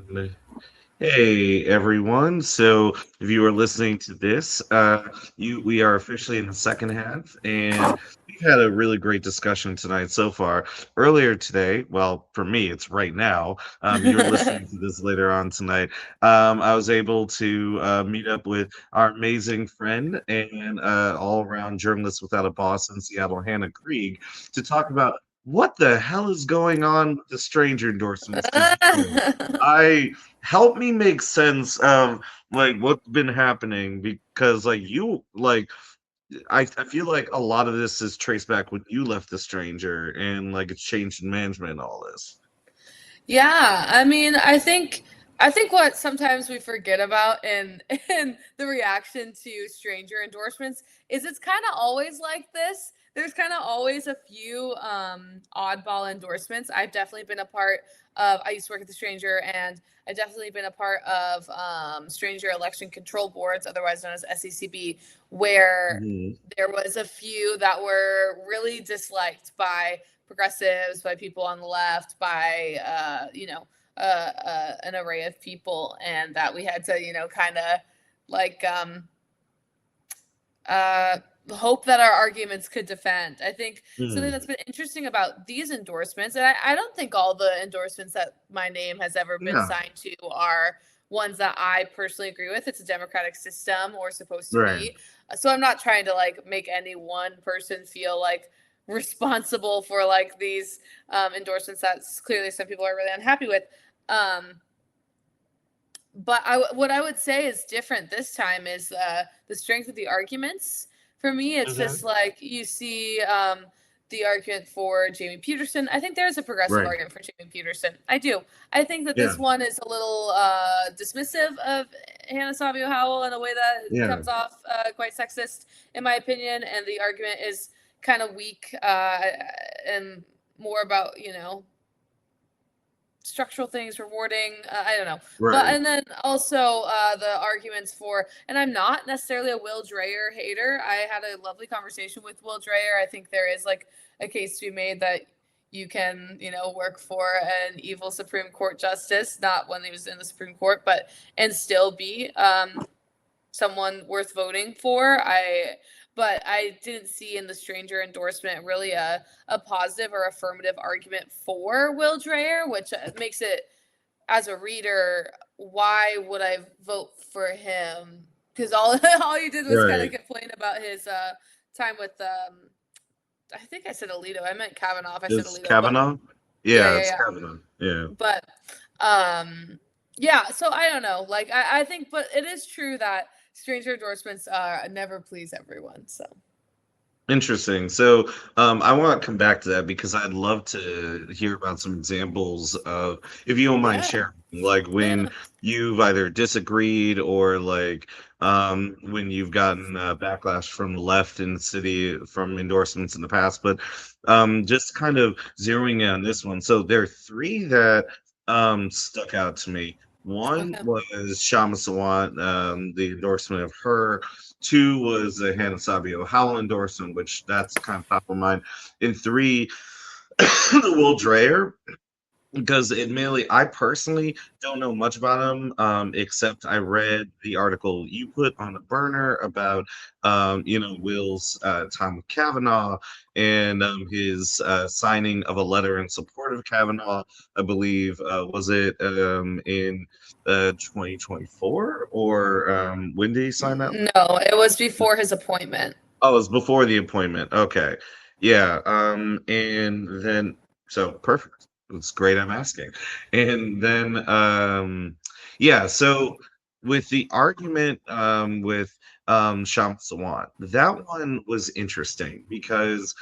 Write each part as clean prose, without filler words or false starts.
And hey everyone. So if you are listening to this, we are officially in the second half, and we've had a really great discussion tonight so far. Earlier today, well, for me, it's right now. You're listening to this later on tonight. I was able to meet up with our amazing friend and all-around journalist without a boss in Seattle, Hannah Krieg, to talk about what the hell is going on with the stranger endorsements. Because I help me make sense of like what's been happening because I feel like a lot of this is traced back when you left the stranger and like it's changed in management and all this. Yeah, I think what sometimes we forget about in the reaction to stranger endorsements is it's kind of always like this. There's kind of always a few oddball endorsements. I've definitely been a part of. I used to work at the Stranger, and I've definitely been a part of Stranger Election Control Boards, otherwise known as SECB, where Mhm. there was a few that were really disliked by progressives, by people on the left, by an array of people, and that we had to kind of like uh, hope that our arguments could defend. I think something Mm. that's been interesting about these endorsements, and I don't think all the endorsements that my name has ever been Yeah. signed to are ones that I personally agree with. It's a democratic system, or supposed to Right. be. So I'm not trying to like make any one person feel like responsible for like these endorsements that clearly some people are really unhappy with. Um, but what I would say is different this time is the strength of the arguments. For me, it's Hmm. just like you see the argument for Jamie Peterson. I think there's a progressive Right. argument for Jamie Peterson. I do. I think that Yeah. this one is a little dismissive of Hannah Savio Howell in a way that Yeah. comes off quite sexist, in my opinion. And the argument is kind of weak and more about structural things, rewarding. I don't know, but Right. and then also the arguments for. And I'm not necessarily a Will Dreyer hater. I had a lovely conversation with Will Dreyer. I think there is like a case to be made that you can work for an evil Supreme Court justice, not when he was in the Supreme Court, but and still be someone worth voting for. But I didn't see in the stranger endorsement really a positive or affirmative argument for Will Dreyer, which makes it, as a reader, why would I vote for him? Because all you did was kind of Right. complain about his time with I think I said Alito. I meant Kavanaugh. If I said It's Alito, but Kavanaugh. yeah, Yeah, yeah, it's yeah. Kavanaugh. Yeah. But yeah, so I don't know. Like I think, but it is true that stranger endorsements never please everyone. So Interesting. So, I want to come back to that because I'd love to hear about some examples of, if you don't mind yeah, sharing, like no, when no. you've either disagreed or like when you've gotten backlash from the left in the city from endorsements in the past. But just kind of zeroing in on this one. So there are three that stuck out to me. One Okay. was Shama Sawant, the endorsement of her. Two was the Hannah Sabio Howell endorsement, which that's kind of top of mind. And three, the Will Dreyer, because admittedly, I personally don't know much about him, except I read the article you put on the burner about, Will's time with Kavanaugh and his signing of a letter in support of Kavanaugh. I believe was it in 2024 or when did he sign that? No, it was before his appointment. Oh, it was before the appointment. Okay. Yeah. And then so perfect. It's great I'm asking. And then yeah, so with the argument with Sham Sawant, that one was interesting because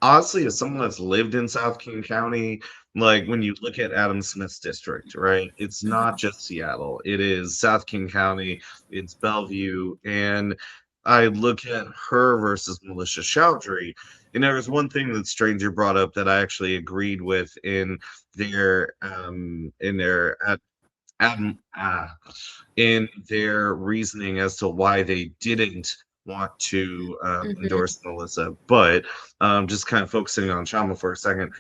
honestly, as someone that's lived in South King County, like when you look at Adam Smith's district, right? It's not just Seattle. It is South King County, it's Bellevue, and I look at her versus Militia Chowdhury, and there was one thing that Stranger brought up that I actually agreed with in their Adam in their reasoning as to why they didn't want to Hmm. endorse Melissa. But just kind of focusing on Chama for a second,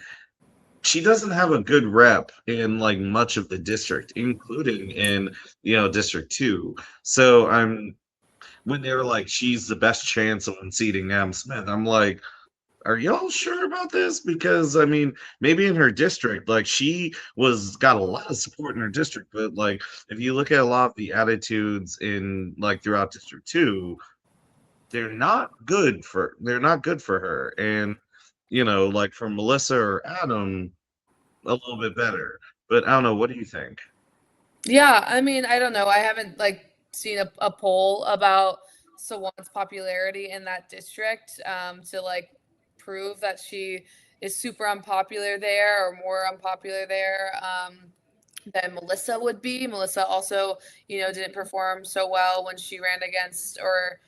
she doesn't have a good rep in like much of the district, including in District 2. So I'm when they're like she's the best chance of unseating Adam Smith, I'm like, are y'all sure about this? Because I mean, maybe in her district, like she was got a lot of support in her district, but like if you look at a lot of the attitudes in like throughout District 2, they're not good for her. And like from Melissa or Adam, a little bit better. But I don't know, what do you think? Yeah, I mean, I don't know. I haven't like seen a poll about Sawan's popularity in that district to like prove that she is super unpopular there or more unpopular there than Melissa would be. Melissa also, didn't perform so well when she ran against or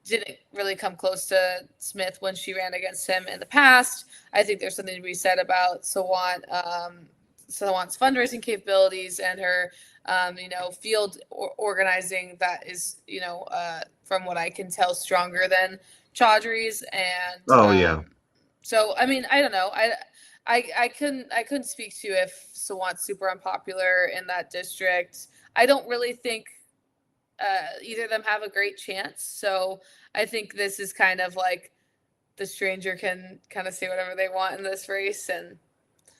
didn't really come close to Smith when she ran against him in the past. I think there's something to be said about Sawan's fundraising capabilities and her, field organizing that is, from what I can tell, stronger than Chaudhry's. And Oh yeah. so, I mean, I don't know. I couldn't speak to if Sawan's super unpopular in that district. I don't really think either of them have a great chance. So I think this is kind of like the stranger can kind of say whatever they want in this race, and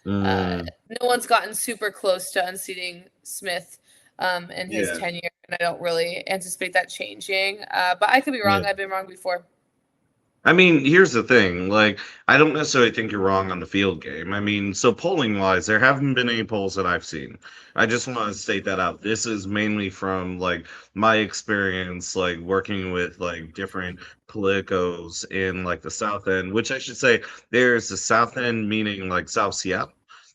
uh, Mm, no one's gotten super close to unseating Smith in his yeah. tenure, and I don't really anticipate that changing. But I could be Yeah. wrong. I've been wrong before. I mean, here's the thing. Like, I don't necessarily think you're wrong on the field game. I mean, so polling wise, there haven't been any polls that I've seen. I just want to state that out. This is mainly from like my experience, like working with like different politicos in like the South End, which I should say there's the South End meaning like South Seattle.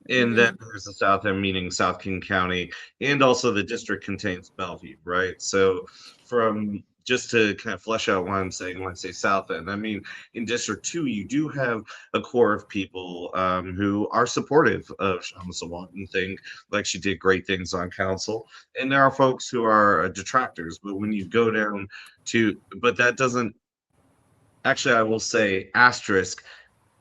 And then Hmm. there's the South End meaning South King County, and also the district contains Bellevue, right? So from just to kind of flesh out what I'm saying when I say South End, I mean in District 2, you do have a core of people who are supportive of Shama Sawant and think like she did great things on council. And there are folks who are detractors. But when you go down but that doesn't, actually, I will say, asterisk,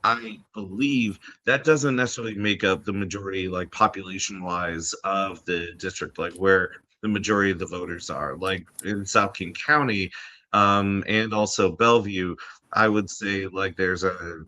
I believe that doesn't necessarily make up the majority, like population wise, of the district, like where the majority of the voters are. Like in South King County, and also Bellevue, I would say like there's uh,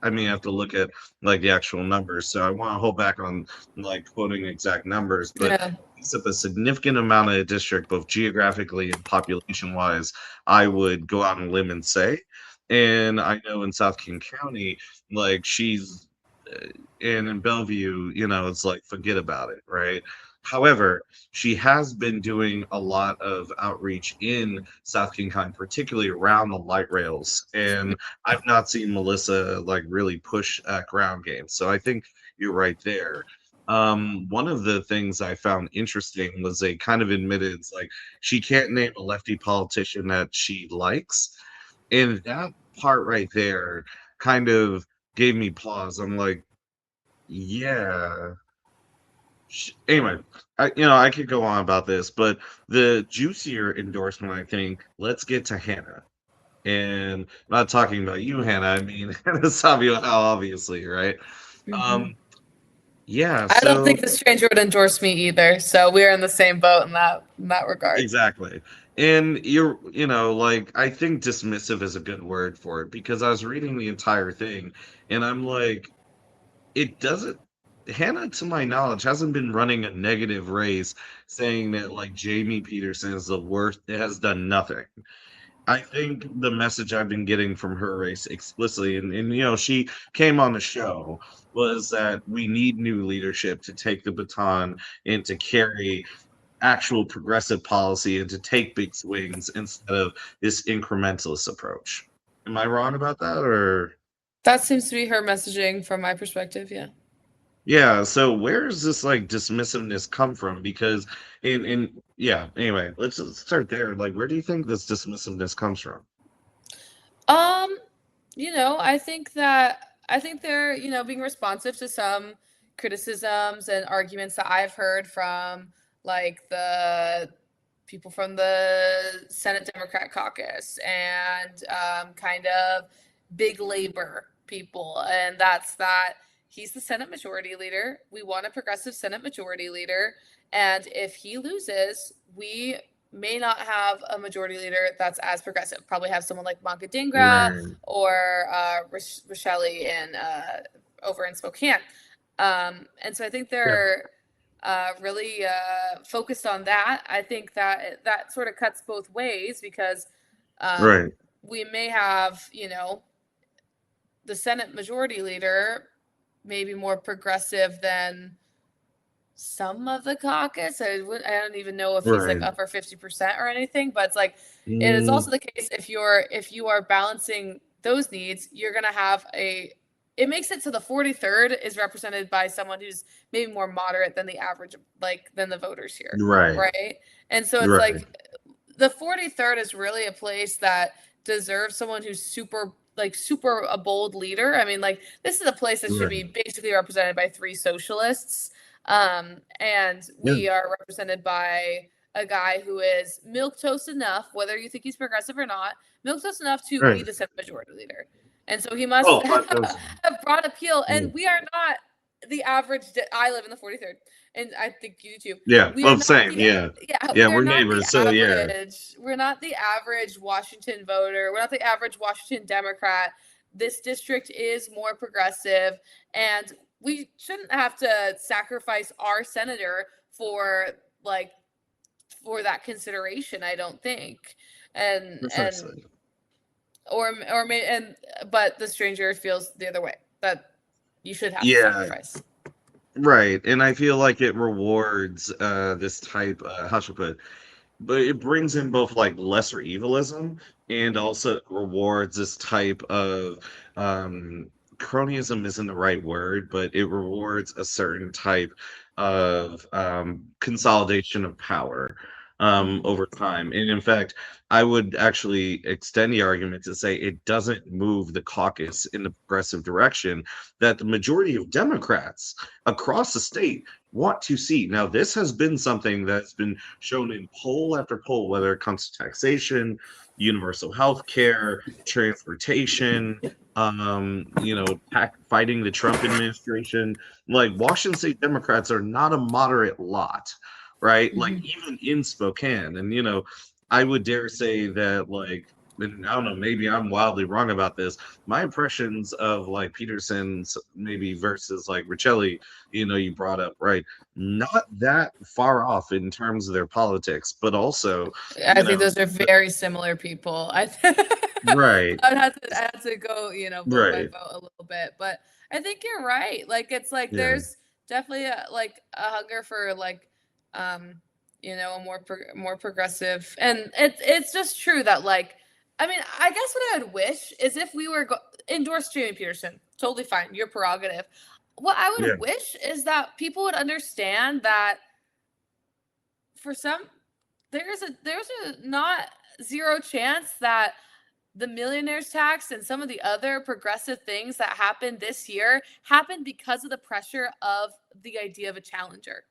I mean, I have to look at like the actual numbers. So I want to hold back on like quoting exact numbers, but Yeah. it's up a significant amount of the district, both geographically and population wise, I would go out on a limb and say. And I know in South King County, like uh, and in Bellevue, it's like forget about it, right? However, she has been doing a lot of outreach in South King County, particularly around the light rails. And I've not seen Melissa like really push ground game. So I think you're right there. One of the things I found interesting was they kind of admitted like she can't name a lefty politician that she likes. And that part right there kind of gave me pause. I'm like, yeah. Anyway, I could go on about this, but the juicier endorsement, I think, let's get to Hannah. And I'm not talking about you, Hannah. I mean, Hannah Savio, obviously, right? Hmm. Um, yeah, I don't so think the stranger would endorse me either. So we're in the same boat in that regard. exactly. And like, I think dismissive is a good word for it because I was reading the entire thing and I'm like, it doesn't, Hannah, to my knowledge, hasn't been running a negative race saying that like Jamie Peterson is the worst, has done nothing. I think the message I've been getting from her race explicitly, and she came on the show, was that we need new leadership to take the baton and to carry actual progressive policy and to take big swings instead of this incrementalist approach. Am I wrong about that, or? That seems to be her messaging from my perspective. Yeah. Yeah, so where does this like dismissiveness come from? Because in yeah, anyway, let's start there. Like, where do you think this dismissiveness comes from? Um, I think they're, being responsive to some criticisms and arguments that I've heard from like the people from the Senate Democrat caucus and kind of big labor people. And that's that, he's the Senate Majority Leader. We want a progressive Senate Majority Leader. And if he loses, we may not have a majority leader that's as progressive. Probably have someone like Magda Dingra Right. or Rochelle in over in Spokane. And so I think Yeah. they're really focused on that. I think that that sort of cuts both ways because um, Right. we may have, the Senate Majority Leader maybe more progressive than some of the caucus. I don't even know if he's like Right. upper 50% or anything, but it's like it is Mm, also the case if you are balancing those needs, you're gonna have a it makes it so the 43rd is represented by someone who's maybe more moderate than the average like than the voters here, right. right? And so it's Right. like the 43rd is really a place that deserves someone who's super a bold leader. I mean, like this is a place that should Right. be basically represented by three socialists, and Yeah. we are represented by a guy who is milk toast enough, whether you think he's progressive or not, milk toast enough to be Right. the Senate Majority Leader. And so he must Oh, 5,000. have broad appeal. Yeah. And we are not the average. I live in the 43rd, and I think you do too. Yeah. We are Well, not same. the Yeah. yeah, Yeah. we are We're not the neighbors. So, yeah. average. We're not the average Washington voter. We're not the average Washington Democrat. This district is more progressive, and we shouldn't have to sacrifice our senator for like for that consideration. I don't think, and Precisely. or may and but the stranger feels the other way that you should have to Yeah. sacrifice. Right. And I feel like it rewards this type, how should I put it? But it brings in both like lesser evilism and also rewards this type of um cronyism isn't the right word, but it rewards a certain type of consolidation of power Mm-hmm. over time. And in fact, I would actually extend the argument to say it doesn't move the caucus in the progressive direction that the majority of Democrats across the state want to see. Now, this has been something that's been shown in poll after poll, whether it comes to taxation, universal health care, transportation, fighting the Trump administration. Like Washington State Democrats are not a moderate lot, right? Like Mm-hmm. even in Spokane, and I would dare say that and I don't know, maybe I'm wildly wrong about this. My impressions of like Peterson's maybe versus like Richelli, you brought up, right? Not that far off in terms of their politics, but also, I you think know, those are very similar people. right, I had to go, vote by right, vote a little bit, but I think you're right. Like it's like yeah, there's definitely a hunger for um, a more progressive, and it's just true that I mean, I guess what I would wish is if we were endorse Jamie Peterson, totally fine, your prerogative. What I yeah, would wish is that people would understand that for some there's a not zero chance that the millionaires tax and some of the other progressive things that happened this year happened because of the pressure of the idea of a challenger.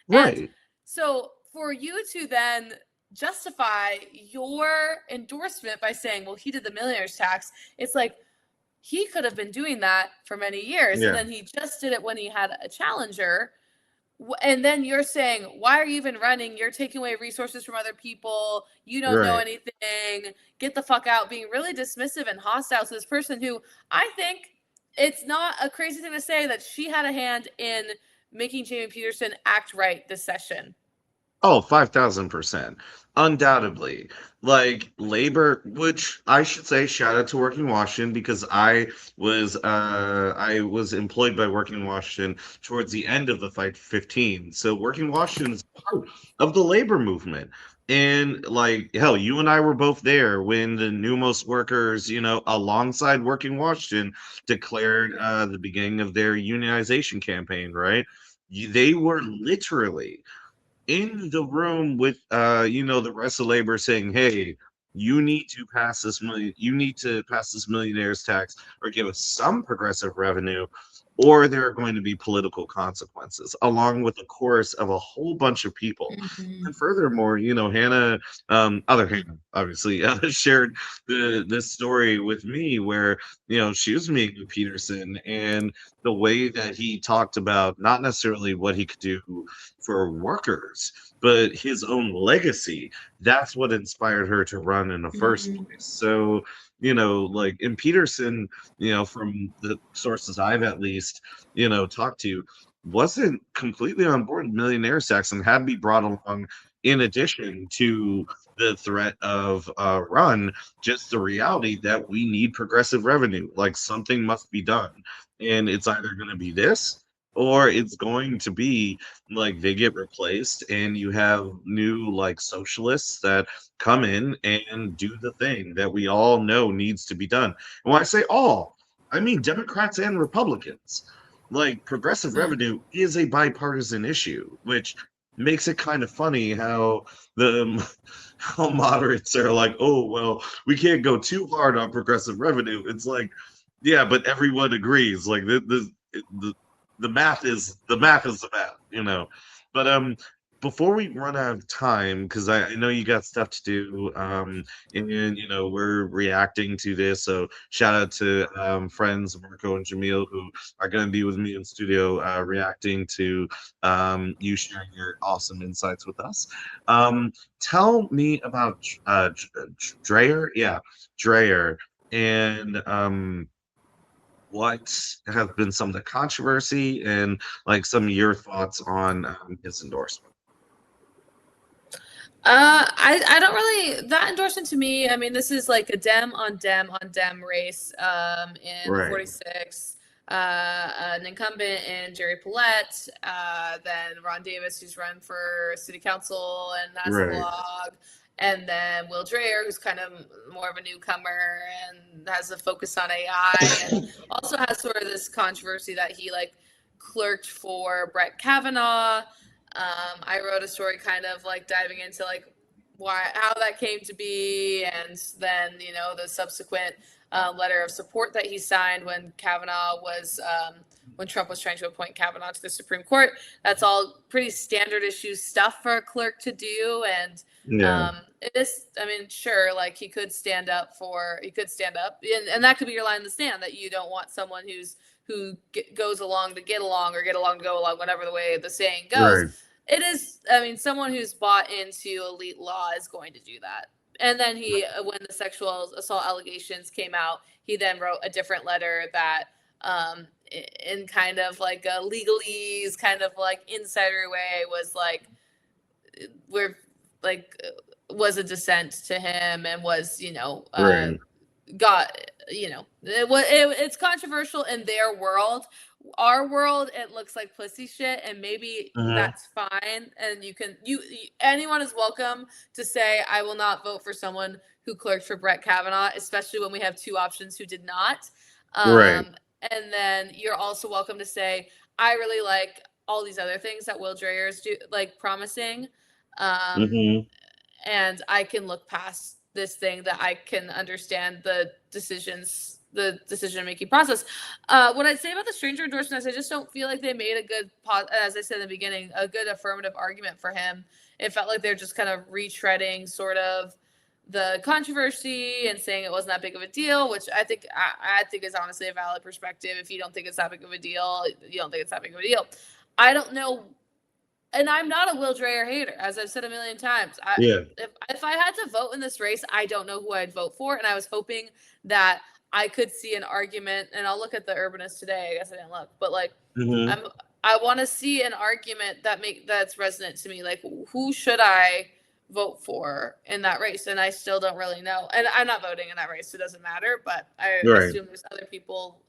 And right. so for you to then justify your endorsement by saying, well, he did the millionaires tax, it's like he could have been doing that for many years and Yeah, then he just did it when he had a challenger. And then you're saying, why are you even running? You're taking away resources from other people. You don't know right. anything. Get the fuck out. Being really dismissive and hostile to this person who I think it's not a crazy thing to say that she had a hand in making Jamie Peterson act right this session. Oh, 5,000%. Undoubtedly. Like labor, which I should say shout out to Working Washington because I was employed by Working Washington towards the end of the Fight 15. So Working Washington is part of the labor movement. And like hell, you and I were both there when the Numos workers, alongside Working Washington, declared the beginning of their unionization campaign, right? They were literally in the room with the rest of labor saying, hey, you need to pass this millionaires tax or give us some progressive revenue, or there are going to be political consequences, along with the chorus of a whole bunch of people. Mm-hmm. And furthermore, Hannah, other Hannah, obviously, shared this story with me where, she was meeting with Peterson, and the way that he talked about not necessarily what he could do for workers, but his own legacy. That's what inspired her to run in the first Mhm. place. So, like in Peterson, from the sources I've at least, talked to, wasn't completely on board with millionaire tax and had to be brought along in addition to the threat of run, just the reality that we need progressive revenue. Like something must be done. And it's either going to be this or it's going to be like they get replaced and you have new like socialists that come in and do the thing that we all know needs to be done. And when I say all, I mean Democrats and Republicans. Like progressive Mm. revenue is a bipartisan issue, which makes it kind of funny how the how moderates are like, oh well, we can't go too hard on progressive revenue. It's like, yeah, but everyone agrees. Like the math is the math. But before we run out of time, because I know you got stuff to do, and we're reacting to this. So shout out to friends Marco and Jamil who are going to be with me in studio reacting to you sharing your awesome insights with us. Tell me about Dreyer. Yeah, Dreyer. And what has been some of the controversy and like some of your thoughts on his endorsement? I don't really that endorsement to me. I mean, this is like a Dem on Dem on Dem race in the Right, 46. An incumbent in Jerry Paulette, then Ron Davis, who's run for city council and has a right. blog, and then Will Dreyer, who's kind of more of a newcomer and has a focus on AI, and also has sort of this controversy that he like clerked for Brett Kavanaugh. I wrote a story kind of like diving into like why how that came to be, and then the subsequent letter of support that he signed when Kavanaugh was when Trump was trying to appoint Kavanaugh to the Supreme Court. That's all pretty standard issue stuff for a clerk to do, and Yeah, it is. I mean, sure, like he could stand up, and that could be your line in the stand that you don't want someone goes along to get along or get along to go along, whatever the way the saying goes. right. It is, I mean, someone who's bought into elite law is going to do that. And then when the sexual assault allegations came out, he then wrote a different letter that, in kind of like a legalese, kind of like insider way, was like, we're like, was a dissent to him and was, Right. got it's controversial in their world. Our world, it looks like pussy shit, and maybe Hmm. that's fine, and anyone is welcome to say I will not vote for someone who clerked for Brett Kavanaugh, especially when we have two options who did not. Right. And then you're also welcome to say I really like all these other things that Will Dreyer is like promising, um, Hmm. and I can look past this thing, that I can understand the decision making process. What I'd say about the stranger endorsements, I just don't feel like they made a good, as I said in the beginning, a good affirmative argument for him. It felt like they're just kind of retreading sort of the controversy and saying it wasn't that big of a deal, which I think is honestly a valid perspective. If you don't think it's that big of a deal, you don't think it's that big of a deal. I don't know, and I'm not a Will Dreyer hater, as I've said a million times. Yeah. If I had to vote in this race, I don't know who I'd vote for, and I was hoping that I could see an argument. And I'll look at the Urbanist today. I guess I didn't look, but like, Hmm. I'm I want to see an argument that's resonant to me. Like, who should I vote for in that race? And I still don't really know. And I'm not voting in that race, so it doesn't matter. But I Right. assume there's other people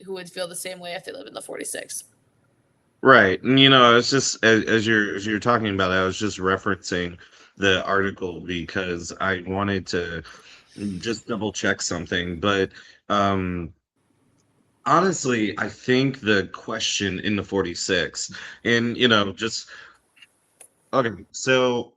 who would feel the same way if they live in the 46. Right. And I was just as you're talking about it, I was just referencing the article because I wanted to just double check something. But um honestly, I think the question in the 46, and just okay, so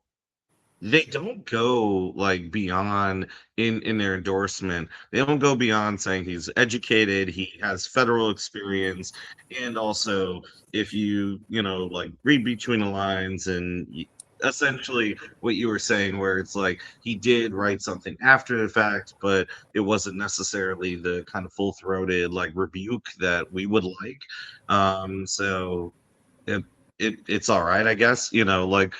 they don't go like beyond in their endorsement. They don't go beyond saying he's educated, he has federal experience, and also if you like read between the lines and essentially what you were saying, where it's like he did write something after the fact, but it wasn't necessarily the kind of full-throated like rebuke that we would like. So it, it's all right, I guess. Like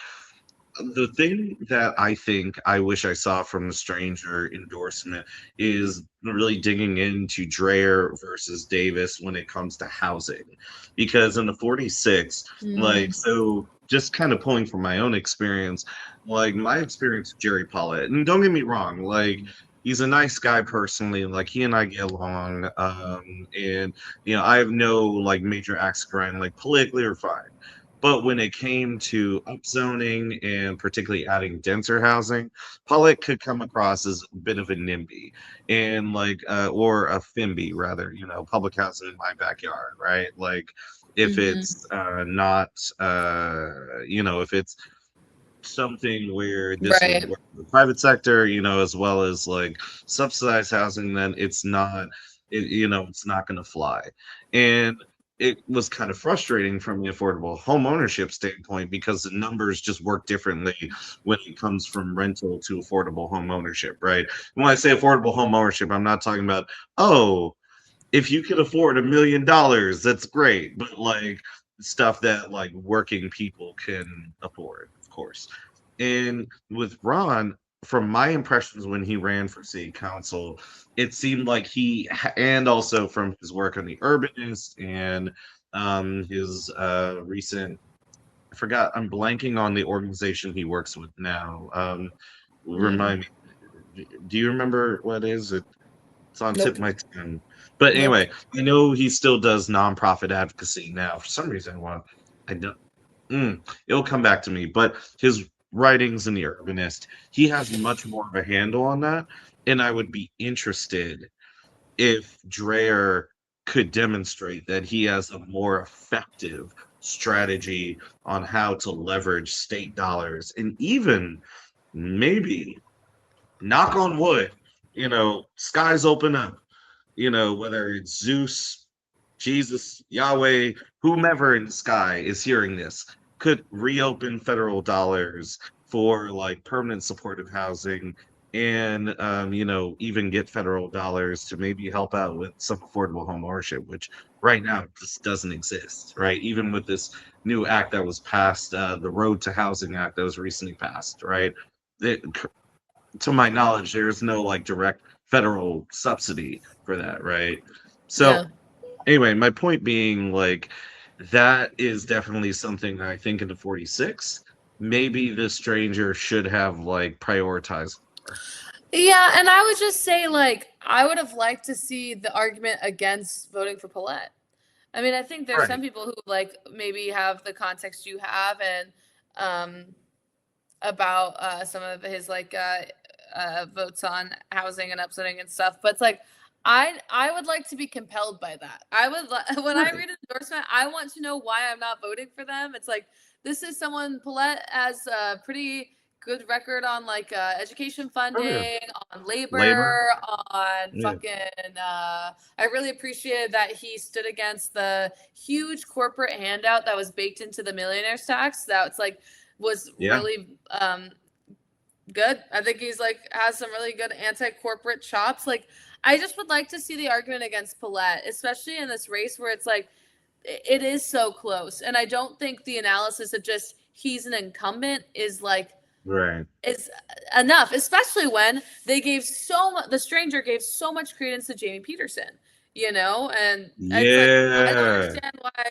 the thing that I think I wish I saw from the Stranger endorsement is really digging into Dreyer versus Davis when it comes to housing. Because in the 46, like, Mm, so just kind of pulling from my own experience, like, my experience with Jerry Pollitt, and don't get me wrong, like, he's a nice guy personally, like, he and I get along, and, I have no, like, major axe to grind, like, politically or fine. But when it came to upzoning and particularly adding denser housing, Pollock could come across as a bit of a NIMBY and like, or a FIMBY rather, public housing in my backyard, right? Like, if hmm it's not, if it's something where this would Right. work in the private sector, as well as like subsidized housing, then it's not going to fly. And it was kind of frustrating from the affordable home ownership standpoint because the numbers just work differently when it comes from rental to affordable home ownership, right? When I say affordable home ownership, I'm not talking about, oh, if you can afford $1 million, that's great. But like stuff that like working people can afford, of course. And with Ron, from my impressions when he ran for city council, it seemed like and also from his work on the Urbanist and his recent, I forgot, I'm blanking on the organization he works with now. Mm. Remind me, do you remember what it is? It's on tip Nope. of my tongue. But Nope. anyway, I know he still does nonprofit advocacy now. For some reason, I don't. It'll come back to me. But his writings in the Urbanist, he has much more of a handle on that, and I would be interested if Dreyer could demonstrate that he has a more effective strategy on how to leverage state dollars and even maybe knock on wood, skies open up, whether it's Zeus, Jesus, Yahweh, whomever in the sky is hearing this, could reopen federal dollars for like permanent supportive housing and, even get federal dollars to maybe help out with some affordable home ownership, which right now just doesn't exist, right? Even with this new act that was passed, the Road to Housing Act that was recently passed, right? It, to my knowledge, there's no like direct federal subsidy for that, right? Yeah. So anyway, my point being like that is definitely something that I think in the 46, maybe the stranger should have like prioritized more. Yeah, and I would just say, like, I would have liked to see the argument against voting for Paulette. I mean, I think there's some Right. people who like maybe have the context you have and um about some of his like votes on housing and upzoning and stuff. But it's like I would like to be compelled by that. When I Right. read an endorsement, I want to know why I'm not voting for them. It's like this is someone Paulette has a pretty good record on like education Oh yeah. funding, on Labor. labor, on Yeah. fucking. I really appreciated that he stood against the huge corporate handout that was baked into the millionaire's tax. That's like was Yeah. really good. I think he's like has some really good anti-corporate chops. Like I just would like to see the argument against Paulette, especially in this race where it's like it is so close. And I don't think the analysis of just he's an incumbent is like Right. is enough, especially when they gave so much the stranger gave so much credence to Jamie Peterson, and it's like I don't Yeah. understand why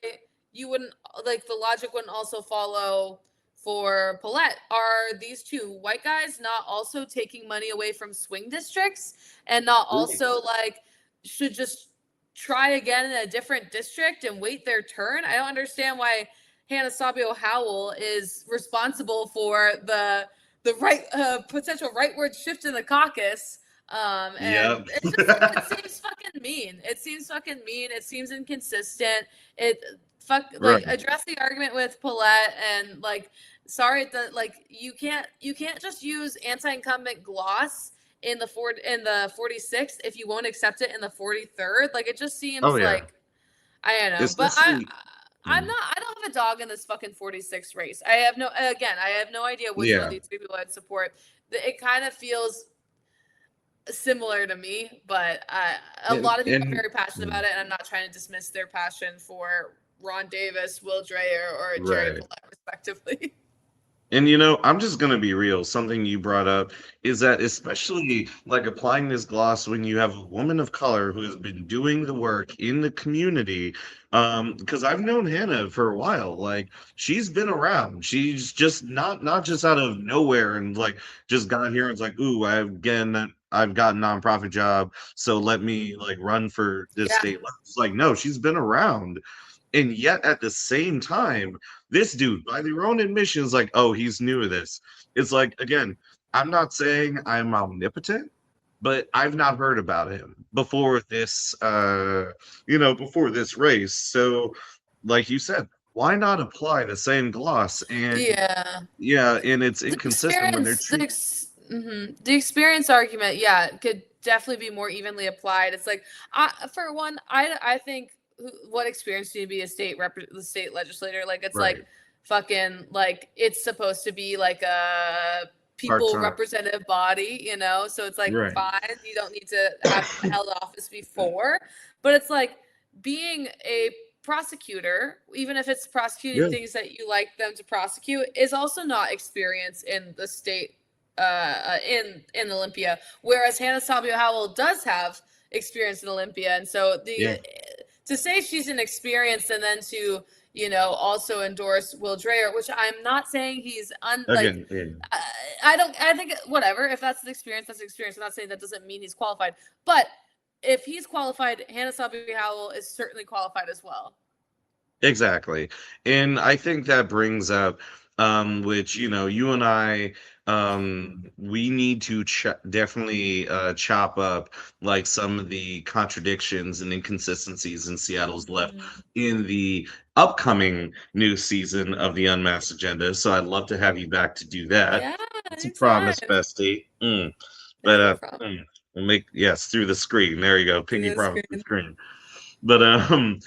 you wouldn't like the logic wouldn't also follow for Paulette. Are these two white guys not also taking money away from swing districts and not Right. also like should just try again in a different district and wait their turn? I don't understand why Hannah Sabio Howell is responsible for the right potential rightward shift in the caucus. And Yep. it's just like it seems fucking mean. It seems fucking mean. It seems inconsistent. It fuck like Right. address the argument with Paulette and like sorry that like you can't just use anti-incumbent gloss in the 46th if you won't accept it in the 43rd. Like it just Oh seems yeah. like I don't know. But I Especially. Mm. I don't have a dog in this fucking 46 race. I have no idea which one of Yeah, these people I'd support. It kind of feels similar to me, but a lot of people are and very passionate mm, about it, and I'm not trying to dismiss their passion for Ron Davis, Will Dreyer, or Jerry right. Collette, respectively. And I'm just gonna be real. Something you brought up is that especially like applying this gloss when you have a woman of color who has been doing the work in the community. Because I've known Hannah for a while. Like she's been around. She's just not just out of nowhere and like just got here and it's like, ooh, I've got a nonprofit job, so let me like run for this Yeah, state level. It's like, no, she's been around. And yet at the same time, this dude, by their own admission, is like, oh, he's new to this. It's like, again, I'm not saying I'm omnipotent, but I've not heard about him before this race. So, like you said, why not apply the same gloss? And yeah. yeah, and it's The inconsistent when they're experience, treat. the experience argument, yeah, could definitely be more evenly applied. It's like, for one, I think what experience do you be a the state legislator? Like, it's like Right. fucking like it's supposed to be like a Part people time. representative body, you know. So it's like Right. fine, you don't need to have held office before, but it's like being a prosecutor, even if it's prosecuting Yeah. things that you like them to prosecute, is also not experience in the state in Olympia. Whereas Hannah Sabio Howell does have experience in Olympia, and so the Yeah. to say she's inexperienced and then to also endorse Will Dreyer, which I'm not saying he's Again. Yeah. I don't. I think whatever. If that's the experience, that's the experience. I'm not saying that doesn't mean he's qualified, but if he's qualified, Hannah Sabio Howell is certainly qualified as well. Exactly. And I think that brings up, which, you and I, we need to definitely chop up like some of the contradictions and inconsistencies in Seattle's left Mm. in the upcoming new season of the Unmasked Agenda. So I'd love to have you back to do that. Yeah, It's a anytime. promise, bestie. Yeah, But no problem. we'll make, yes, through the screen. There you go. To Pinky the promise through the screen. screen. But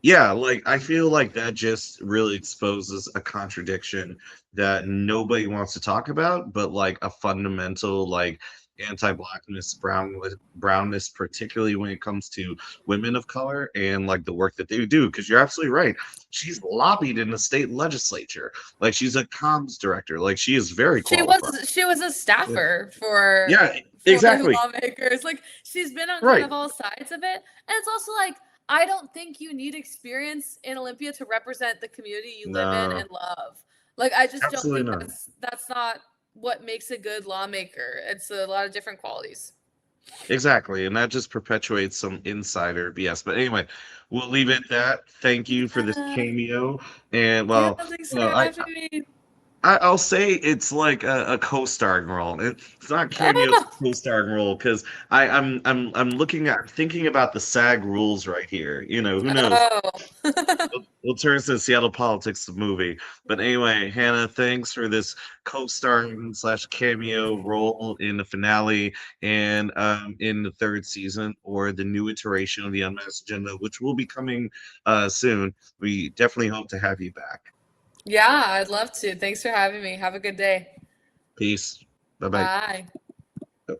yeah, like I feel like that just really exposes a contradiction that nobody wants to talk about, but like a fundamental like anti-blackness, brownness, particularly when it comes to women of color and like the work that they do. Because you're absolutely right. She's lobbied in the state legislature. Like she's a comms director. Like she is very qualified. She was a Yeah, staffer yeah, for exactly. lawmakers. Like she's been on kind Right. of all sides of it. And it's also like I don't think you need experience in Olympia to represent the community you live in No, and love. Like I just don't absolutely think not. that's not what makes a good lawmaker. It's a lot of different qualities. Exactly, and that just perpetuates some insider BS. But anyway, we'll leave it at that. Thank you for this Yeah. cameo. And Yeah, well, thanks for uh, I having me. I'll say it's like a co-starring role. It's not cameo, it's Oh. a co-starring role because I'm thinking about the SAG rules right here. Who knows? Oh. We'll turn to the Seattle politics movie. But anyway, Hannah, thanks for this co-starring slash cameo role in the finale and in the third season or the new iteration of the Unmasked Agenda, which will be coming soon. We definitely hope to have you back. Yeah, I'd love to. Thanks for having me. Have a good day. Peace. Bye bye. Bye.